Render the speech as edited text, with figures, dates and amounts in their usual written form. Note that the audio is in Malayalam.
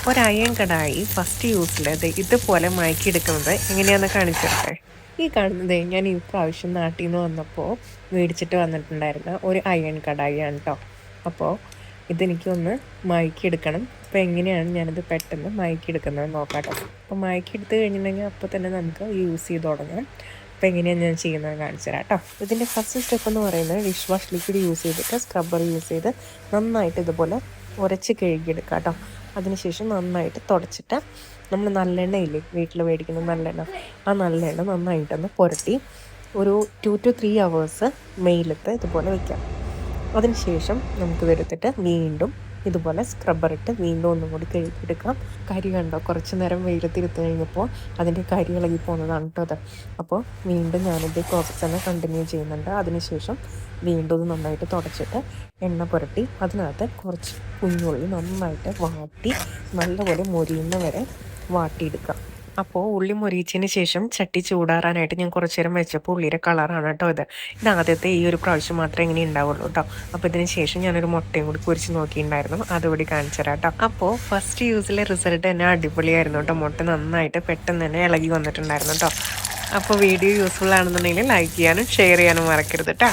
ഒരു അയൺ കടായി ഫസ്റ്റ് യൂസിൽ ഇതുപോലെ മയക്കിയെടുക്കുന്നത് എങ്ങനെയാണെന്ന് കാണിച്ചു തരട്ടെ. ഈ കാണുന്നത് ഞാൻ ഈ പ്രാവശ്യം നാട്ടിൽ നിന്ന് വന്നപ്പോൾ മേടിച്ചിട്ട് വന്നിട്ടുണ്ടായിരുന്ന ഒരു അയൺ കടായിയാണ് കേട്ടോ. അപ്പോൾ ഇതെനിക്കൊന്ന് മയക്കിയെടുക്കണം. അപ്പോൾ എങ്ങനെയാണ് ഞാനിത് പെട്ടെന്ന് മയക്കിയെടുക്കുന്നത് നോക്കാം കേട്ടോ. അപ്പോൾ മയക്കിയെടുത്ത് കഴിഞ്ഞിട്ടുണ്ടെങ്കിൽ അപ്പോൾ തന്നെ നമുക്ക് യൂസ് ചെയ്ത് തുടങ്ങാം. അപ്പോൾ എങ്ങനെയാണ് ഞാൻ ചെയ്യുന്നത് കാണിച്ചു തരാം കേട്ടോ. ഇതിൻ്റെ ഫസ്റ്റ് സ്റ്റെപ്പ് എന്ന് പറയുന്നത് ഡിഷ് വാഷ് ലിക്വിഡ് യൂസ് ചെയ്തിട്ട് സ്ക്രബ്ബർ യൂസ് ചെയ്ത് നന്നായിട്ട് ഇതുപോലെ ഉരച്ച് കഴുകിയെടുക്കുക കേട്ടോ. അതിനുശേഷം നന്നായിട്ട് തുടച്ചിട്ട് നമ്മൾ നല്ലെണ്ണയില്ലേ, വീട്ടിൽ മേടിക്കുന്ന നല്ലെണ്ണ, ആ നല്ലെണ്ണ നന്നായിട്ടൊന്ന് പുരട്ടി ഒരു 2 to 3 hours വെയിലത്ത് ഇതുപോലെ വയ്ക്കാം. അതിനുശേഷം നമുക്കിതെടുത്തിട്ട് വീണ്ടും ഇതുപോലെ സ്ക്രബ്ബർ ഇട്ട് വീണ്ടും ഒന്നും കൂടി കഴുകിയെടുക്കാം. കരി കണ്ടോ, കുറച്ച് നേരം വെയിലത്തിരുത്ത് കഴിഞ്ഞപ്പോൾ അതിൻ്റെ കരി ഇളകി പോകുന്നതാണ് കേട്ടോ അത്. അപ്പോൾ വീണ്ടും ഞാനിത് പ്രോസസ്സ് തന്നെ കണ്ടിന്യൂ ചെയ്യുന്നുണ്ട്. അതിനുശേഷം വീണ്ടും ഇത് നന്നായിട്ട് തുടച്ചിട്ട് എണ്ണ പുരട്ടി അതിനകത്ത് കുറച്ച് കുഞ്ഞുള്ളി നന്നായിട്ട് വാട്ടി നല്ലപോലെ മൊരിയുന്ന വരെ വാട്ടിയെടുക്കാം. അപ്പോൾ ഉള്ളി മൊരിച്ചതിന് ശേഷം ചട്ടി ചൂടാറാനായിട്ട് ഞാൻ കുറച്ച് നേരം വെച്ചപ്പോൾ ഉള്ളിയുടെ കളറാണ് കേട്ടോ ഇത്. ആദ്യത്തെ ഈ ഒരു പ്രാവശ്യം മാത്രമേ ഇങ്ങനെ ഉണ്ടാവുള്ളൂ കേട്ടോ. അപ്പോൾ ഇതിന് ശേഷം ഞാനൊരു മുട്ടയും കൂടി പൊരിച്ച് നോക്കിയിട്ടുണ്ടായിരുന്നു, അതുകൂടി കാണിച്ചു തരാം കേട്ടോ. അപ്പോൾ ഫസ്റ്റ് യൂസിലെ റിസൾട്ട് തന്നെ അടിപൊളിയായിരുന്നു കേട്ടോ. മുട്ട നന്നായിട്ട് പെട്ടെന്ന് തന്നെ ഇളകി വന്നിട്ടുണ്ടായിരുന്നു കേട്ടോ. അപ്പോൾ വീഡിയോ യൂസ്ഫുൾ ആണെന്നുണ്ടെങ്കിൽ ലൈക്ക് ചെയ്യാനും ഷെയർ ചെയ്യാനും മറക്കരുത് കേട്ടോ.